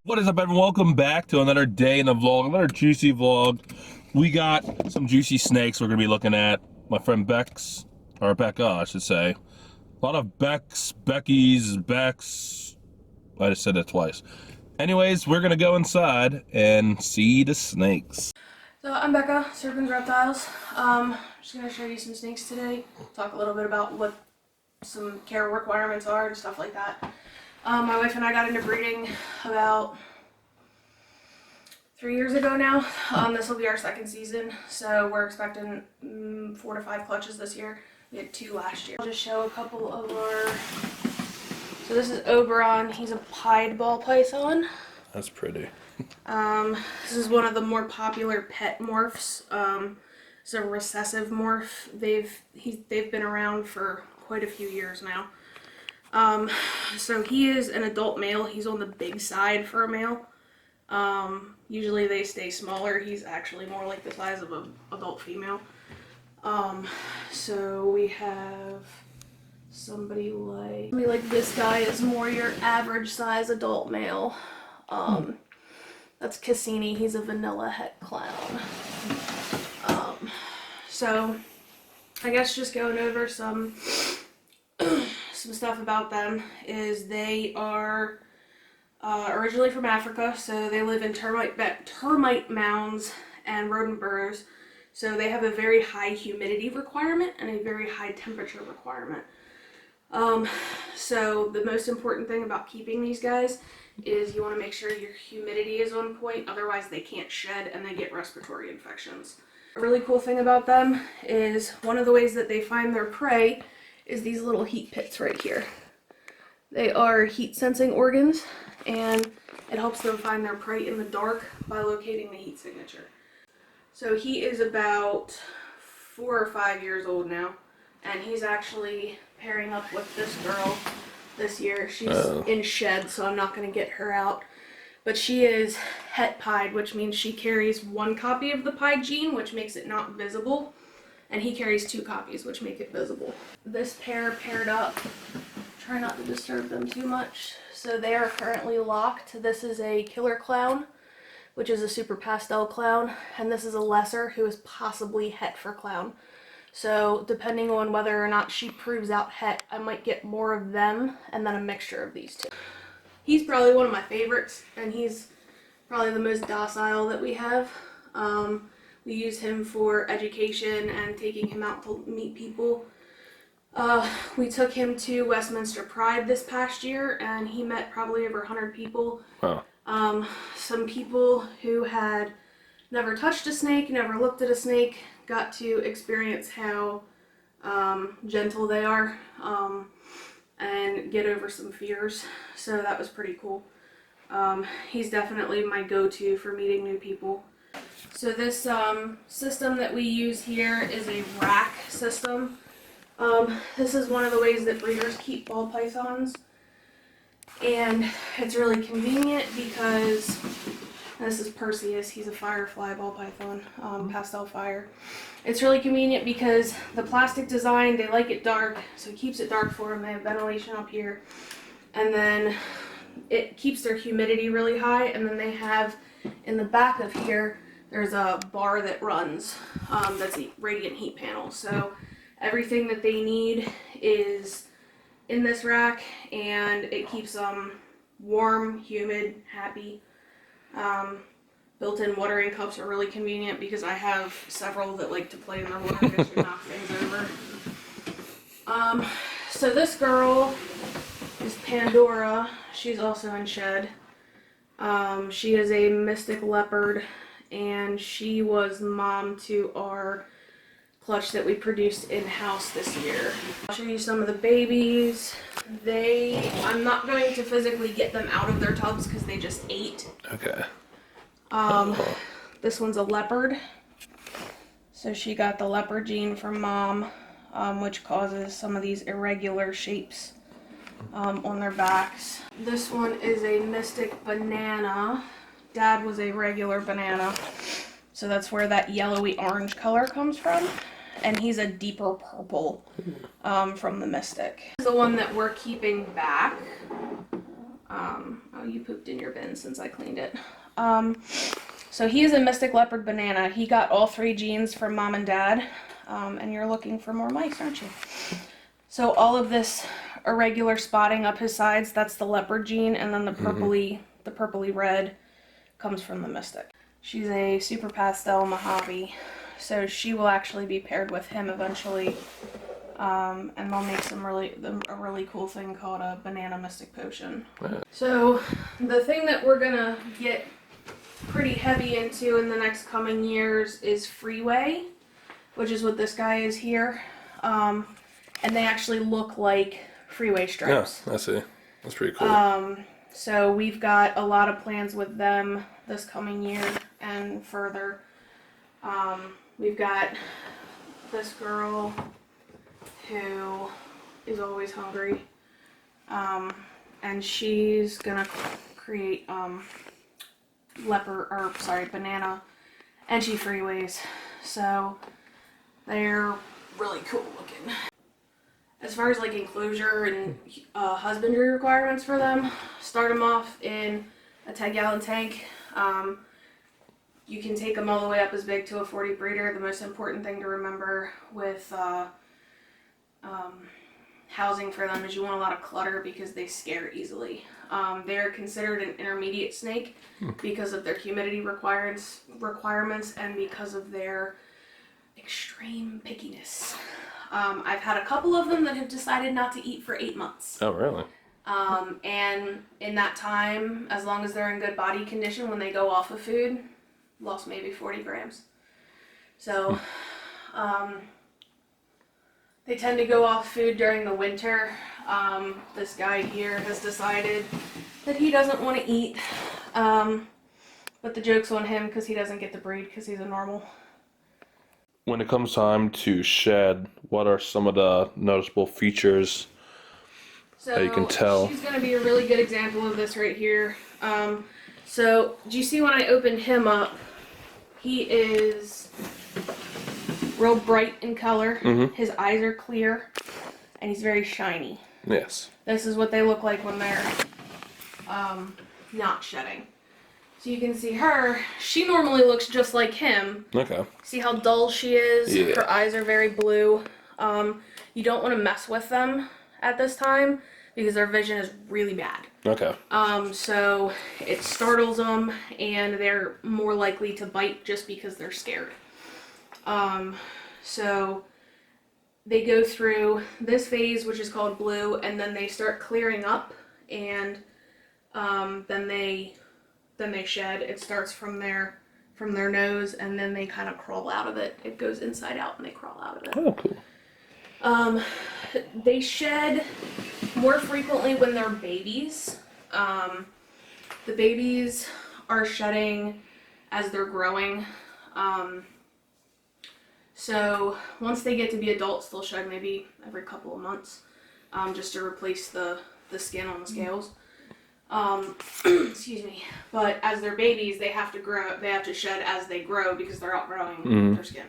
What is up, everyone? Welcome back to another day in the vlog, another juicy vlog. We got some juicy snakes we're gonna be looking at. My friend Bekah, I should say. A lot of Becks, Beckies, Becks. I just said that twice. Anyways, we're gonna go inside and see the snakes. So I'm Bekah, Serpens Reptiles. Just gonna show you some snakes today. Talk a little bit about what some care requirements are and stuff like that. My wife and I got into breeding about 3 years ago now. This will be our second season, so we're expecting 4 to 5 clutches this year. We had 2 last year. I'll just show a couple of our. So this is Oberon. He's a pied ball python. That's pretty. This is one of the more popular pet morphs. It's a recessive morph. They've been around for quite a few years now. So he is an adult male. He's on the big side for a male. Usually they stay smaller. He's actually more like the size of an adult female. So we have somebody like this guy is more your average size adult male. That's Cassini. He's a vanilla het clown. So I guess just going over some stuff about them is they are originally from Africa, so they live in termite mounds and rodent burrows. So they have a very high humidity requirement and a very high temperature requirement. So the most important thing about keeping these guys is you want to make sure your humidity is on point, otherwise they can't shed and they get respiratory infections. A really cool thing about them is one of the ways that they find their prey is these little heat pits right here. They are heat sensing organs, and it helps them find their prey in the dark by locating the heat signature. So he is about 4 or 5 years old now, and he's actually pairing up with this girl this year. She's in shed, so I'm not going to get her out. But she is het pied, which means she carries 1 copy of the pied gene, which makes it not visible. And he carries 2 copies, which make it visible. This pair paired up. Try not to disturb them too much. So they are currently locked. This is a killer clown, which is a super pastel clown. And this is a lesser who is possibly het for clown. So depending on whether or not she proves out het, I might get more of them and then a mixture of these 2. He's probably one of my favorites, and he's probably the most docile that we have. We use him for education and taking him out to meet people. We took him to Westminster Pride this past year, and he met probably over 100 people. Wow. Some people who had never touched a snake, never looked at a snake, got to experience how gentle they are and get over some fears. So that was pretty cool. He's definitely my go-to for meeting new people. So this system that we use here is a rack system. This is one of the ways that breeders keep ball pythons, and it's really convenient because this is Perseus. He's a Firefly ball python, pastel fire. It's really convenient because the plastic design, they like it dark, so it keeps it dark for them. They have ventilation up here, and then it keeps their humidity really high, and then they have in the back of here there's a bar that runs, that's a radiant heat panel. So everything that they need is in this rack, and it keeps them warm, humid, happy. Built-in watering cups are really convenient because I have several that like to play in their water dish and knock things over. So this girl is Pandora. She's also in shed. She is a mystic leopard, and she was mom to our clutch that we produced in-house this year. I'll show you some of the babies. I'm not going to physically get them out of their tubs because they just ate. Okay. This one's a leopard. So she got the leopard gene from mom, which causes some of these irregular shapes on their backs. This one is a mystic banana. Dad was a regular banana, so that's where that yellowy orange color comes from. And he's a deeper purple from the mystic. This is the one that we're keeping back. Oh, you pooped in your bin since I cleaned it. So he is a Mystic Leopard Banana. He got all 3 genes from mom and dad. And you're looking for more mice, aren't you? So all of this irregular spotting up his sides, that's the leopard gene, and then the purpley red comes from the Mystic. She's a super pastel Mojave, so she will actually be paired with him eventually. And they'll make a really cool thing called a banana mystic potion. So the thing that we're gonna get pretty heavy into in the next coming years is freeway, which is what this guy is here. And they actually look like freeway stripes. Yeah, I see. That's pretty cool. So we've got a lot of plans with them this coming year and further. We've got this girl who is always hungry, and she's gonna create banana edgy freeways. So they're really cool looking. As far as like enclosure and husbandry requirements for them, start them off in a 10-gallon tank. You can take them all the way up as big to a 40 breeder. The most important thing to remember with housing for them is you want a lot of clutter because they scare easily. They're considered an intermediate snake because of their humidity requirements and because of their extreme pickiness. I've had a couple of them that have decided not to eat for 8 months. Oh, really? And in that time, as long as they're in good body condition, when they go off of food, lost maybe 40 grams. So, they tend to go off food during the winter. This guy here has decided that he doesn't want to eat, but the joke's on him because he doesn't get to breed because he's a normal. When it comes time to shed, what are some of the noticeable features that you can tell? She's going to be a really good example of this right here. So, do you see when I opened him up? He is real bright in color. His eyes are clear, and he's very shiny. Yes. This is what they look like when they're not shedding. So you can see her. She normally looks just like him. Okay. See how dull she is? Yeah. Her eyes are very blue. You don't want to mess with them at this time because their vision is really bad. Okay. So it startles them and they're more likely to bite just because they're scared. So they go through this phase, which is called blue, and then they start clearing up, and then they shed. It starts from their nose, and then they kind of crawl out of it. It goes inside out, and they crawl out of it. Oh, cool. They shed more frequently when they're babies. The babies are shedding as they're growing. So once they get to be adults, they'll shed maybe every couple of months, just to replace the skin on the scales. Excuse me. But as they're babies, they have to grow. They have to shed as they grow because they're outgrowing their skin.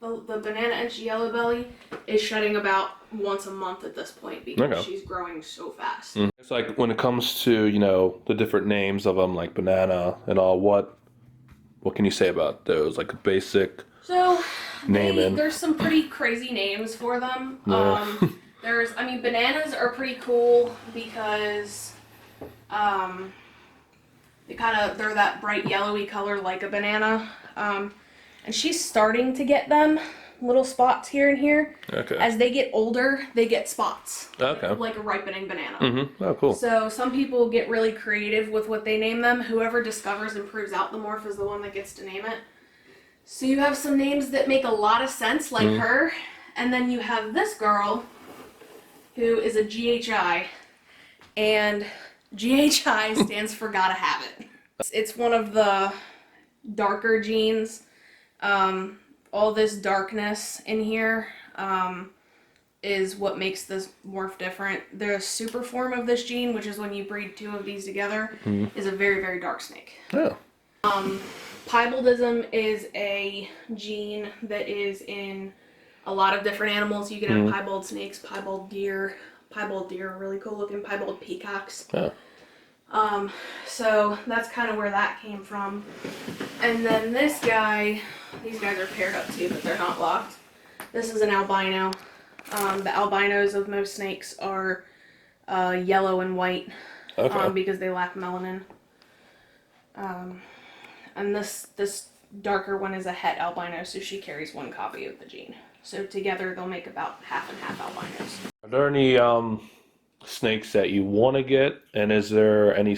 The banana edge yellow belly is shedding about once a month at this point because she's growing so fast. It's like when it comes to, the different names of them, like banana and all, what can you say about those? Like a basic naming? There's some pretty crazy names for them. Yeah. Bananas are pretty cool because they're that bright yellowy color like a banana. And she's starting to get them, little spots here and here. Okay. As they get older, they get spots. Okay. Like a ripening banana. Mm-hmm. Oh, cool. So some people get really creative with what they name them. Whoever discovers and proves out the morph is the one that gets to name it. So you have some names that make a lot of sense, like her. And then you have this girl, who is a GHI. And GHI stands for gotta have it. It's one of the darker genes. All this darkness in here is what makes this morph different. The super form of this gene, which is when you breed 2 of these together, is a very, very dark snake. Oh. Piebaldism is a gene that is in a lot of different animals. You can have piebald snakes, piebald deer, piebald deer are really cool looking, piebald peacocks. Oh. So that's kind of where that came from. And then this guy, these guys are paired up too, but they're not locked. This is an albino. The albinos of most snakes are yellow and white, because they lack melanin. And this darker one is a het albino, so she carries one copy of the gene. So together they'll make about half and half albinos. Are there any snakes that you want to get, and is there any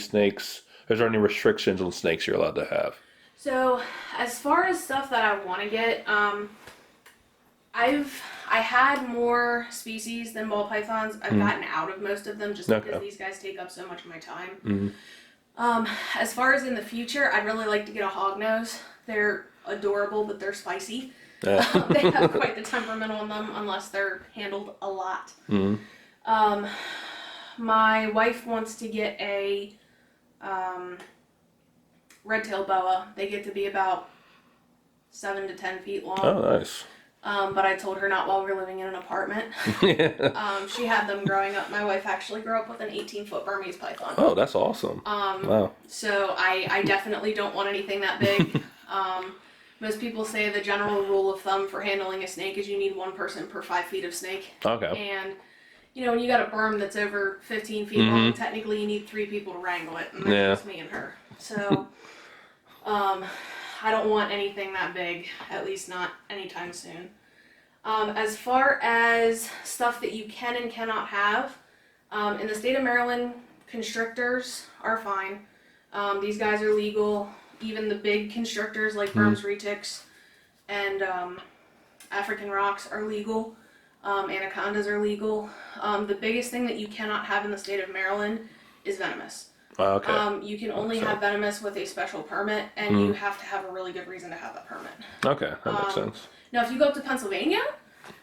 restrictions on snakes you're allowed to have? So as far as stuff that I want to get, I had more species than ball pythons. I've gotten out of most of them just because these guys take up so much of my time. As far as in the future, I'd really like to get a hognose. They're adorable, but they're spicy. They have quite the temperament on them unless they're handled a lot. My wife wants to get a red tail boa. They get to be about 7 to 10 feet long. Oh, nice. But I told her not while we're living in an apartment. She had them growing up. My wife actually grew up with an 18-foot Burmese python. Oh, that's awesome. Wow. So I definitely don't want anything that big. Most people say the general rule of thumb for handling a snake is you need one person per 5 feet of snake. Okay. And, you know, when you got a berm that's over 15 feet long, technically you need 3 people to wrangle it. And that's just me and her. So, I don't want anything that big, at least not anytime soon. As far as stuff that you can and cannot have, in the state of Maryland, constrictors are fine. These guys are legal. Even the big constrictors like Burm's retics and African rocks are legal. Anacondas are legal. The biggest thing that you cannot have in the state of Maryland is venomous. Okay. You can only have venomous with a special permit, and you have to have a really good reason to have that permit. Okay, that makes sense. Now, if you go up to Pennsylvania,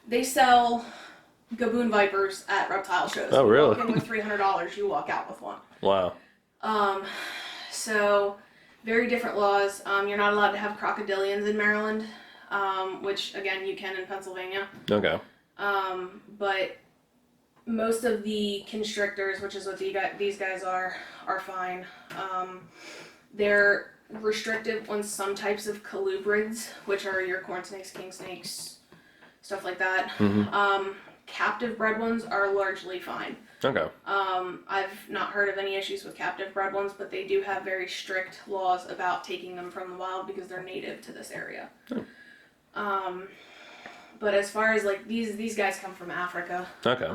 they sell gaboon vipers at reptile shows. Oh, really? You walk in with $300, you walk out with one. Wow. So, very different laws. You're not allowed to have crocodilians in Maryland, which, again, you can in Pennsylvania. Okay. But most of the constrictors, which is what these guys are fine. They're restrictive on some types of colubrids, which are your corn snakes, king snakes, stuff like that. Captive bred ones are largely fine. Okay. I've not heard of any issues with captive bred ones, but they do have very strict laws about taking them from the wild because they're native to this area. But as far as like these guys come from Africa. Okay.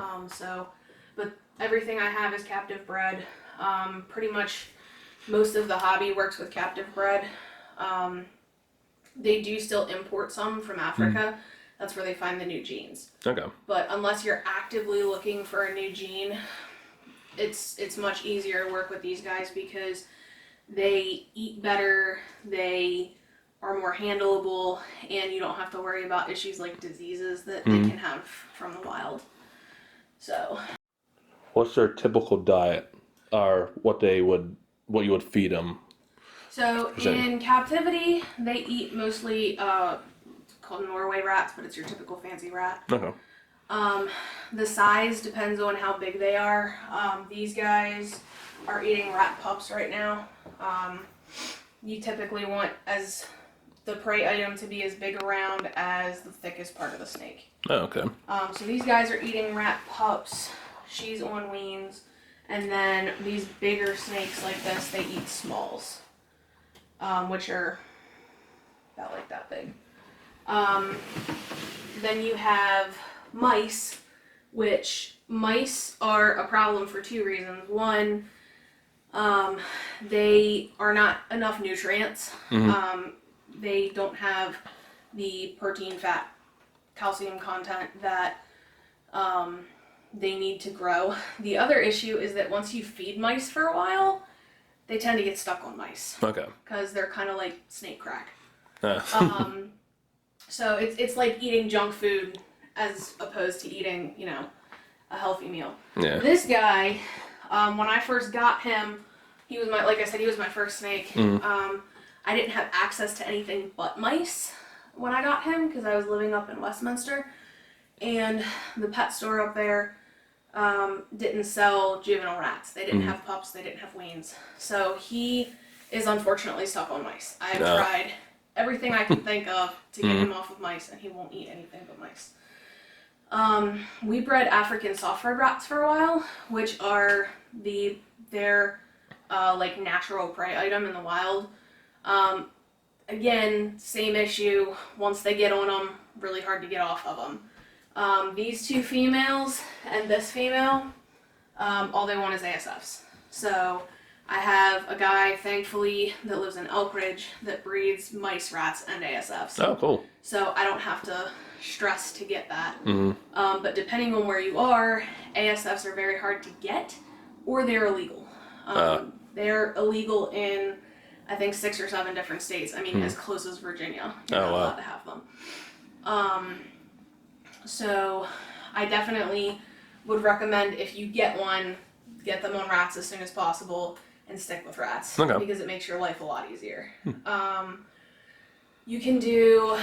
But everything I have is captive bred. Pretty much most of the hobby works with captive bred. They do still import some from Africa. That's where they find the new genes. Okay. But unless you're actively looking for a new gene, it's much easier to work with these guys because they eat better, they are more handleable, and you don't have to worry about issues like diseases that they can have from the wild. So, what's their typical diet, or what you would feed them? So in captivity, they eat mostly called Norway rats, but it's your typical fancy rat. Okay. The size depends on how big they are. These guys are eating rat pups right now. You typically want the prey item to be as big around as the thickest part of the snake. Oh, okay. So these guys are eating rat pups. She's on weans. And then these bigger snakes like this, they eat smalls, which are about like that big. Then you have mice, which mice are a problem for two reasons. One, they are not enough nutrients. They don't have the protein, fat, calcium content that they need to grow. The other issue is that once you feed mice for a while, they tend to get stuck on mice. Okay. Because they're kind of like snake crack. So it's like eating junk food as opposed to eating, a healthy meal. Yeah. This guy, when I first got him, he was my first snake. I didn't have access to anything but mice when I got him because I was living up in Westminster. And the pet store up there, didn't sell juvenile rats. They didn't have pups. They didn't have weans. So he is unfortunately stuck on mice. I've tried everything I can think of to get him off of mice, and he won't eat anything but mice. We bred African soft-furred rats for a while, which are their like natural prey item in the wild. Again, same issue. Once they get on them, really hard to get off of them. These two females and this female, all they want is ASFs. So I have a guy, thankfully, that lives in Elk Ridge that breeds mice, rats, and ASFs. Oh, cool. So I don't have to stress to get that. But depending on where you are, ASFs are very hard to get, or they're illegal. They're illegal in, I think, 6 or 7 different states. I mean, as close as Virginia. You're not allowed to have them. So I definitely would recommend, if you get one, get them on rats as soon as possible and stick with rats. Because it makes your life a lot easier. You can do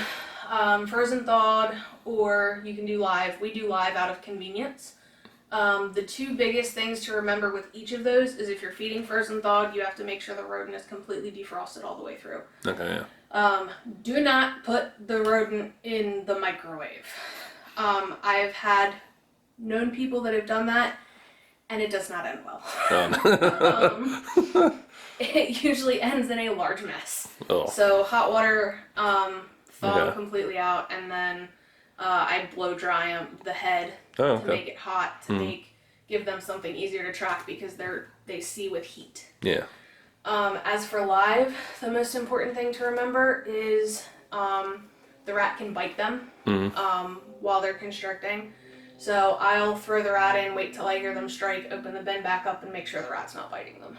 frozen thawed, or you can do live. We do live out of convenience. The two biggest things to remember with each of those is if you're feeding frozen thawed, you have to make sure the rodent is completely defrosted all the way through. Do not put the rodent in the microwave. I've known people that have done that, and it does not end well. It usually ends in a large mess. So hot water, thaw them completely out, and then I blow dry the head to make it hot, to give them something easier to track, because they see with heat. As for live, the most important thing to remember is the rat can bite them while they're constricting. So I'll throw the rat in, wait till I hear them strike, open the bin back up, and make sure the rat's not biting them.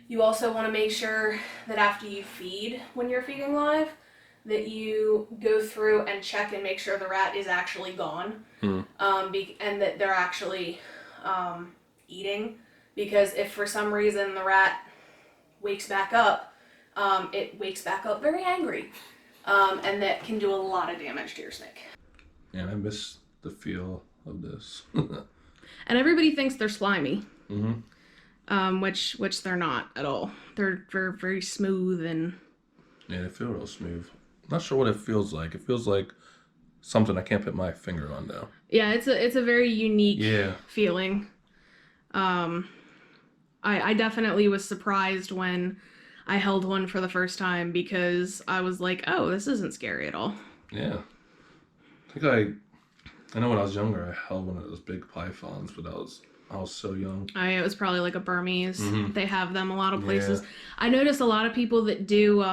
You also want to make sure that after you feed, when you're feeding live, that you go through and check and make sure the rat is actually gone, and that they're actually eating. Because if for some reason the rat wakes back up, it wakes back up very angry, and that can do a lot of damage to your snake. Yeah, I miss the feel of this. And everybody thinks they're slimy, which they're not at all. They're very, very smooth and... Yeah, they feel real smooth. Not sure what it feels like. It feels like something I can't put my finger on though. Yeah, it's a very unique feeling. I definitely was surprised when I held one for the first time, because I was like, oh, this isn't scary at all. Yeah. I know when I was younger, I held one of those big pythons, but I was so young. It was probably like a Burmese. They have them a lot of places. I noticed a lot of people that do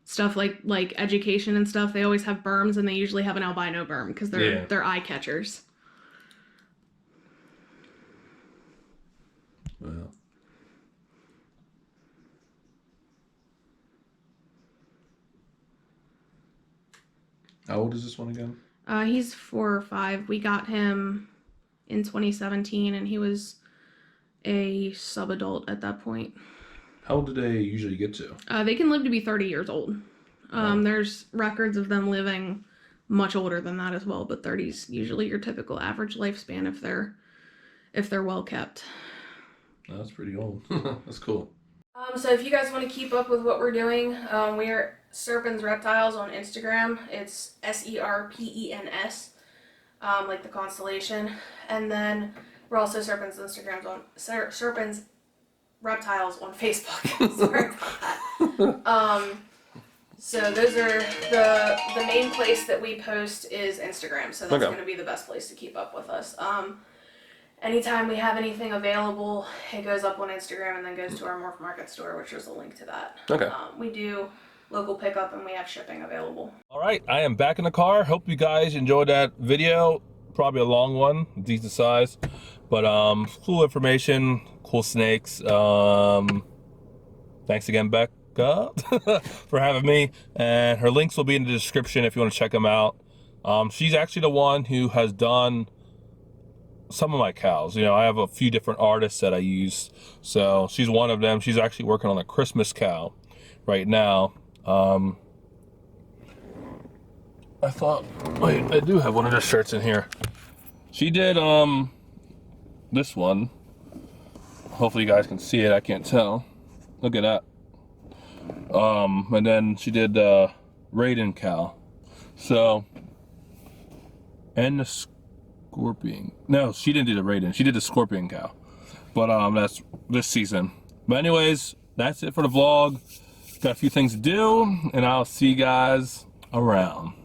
stuff like education and stuff, they always have berms, and they usually have an albino berm, because they're eye catchers. Well. How old is this one again? He's 4 or 5. We got him in 2017, and he was a sub-adult at that point. How old do they usually get to? They can live to be 30 years old. There's records of them living much older than that as well, but 30's usually your typical average lifespan if they're well kept. That's pretty old. That's cool. So if you guys want to keep up with what we're doing, we are Serpens Reptiles on Instagram. It's SERPENS, like the constellation. And then we're also Serpens Reptiles on Facebook. Sorry about that. So those are the main place that we post is Instagram. So that's going to be the best place to keep up with us. Anytime we have anything available, it goes up on Instagram and then goes to our Morph Market store, which is a link to that. We do local pickup, and we have shipping available. All right, I am back in the car. Hope you guys enjoyed that video. Probably a long one, decent size, but cool information, cool snakes. Thanks again, Becca, for having me. And her links will be in the description if you want to check them out. She's actually the one who has done some of my cows. I have a few different artists that I use, so she's one of them. She's actually working on a Christmas cow right now. I thought, wait, I do have one of their shirts in here. She did this one. Hopefully you guys can see it. I can't tell. Look at that. And then she did Raiden cow. So, and the scorpion. No, she didn't do the Raiden. She did the scorpion cow. But that's this season. But anyways, that's it for the vlog. Got a few things to do, and I'll see you guys around.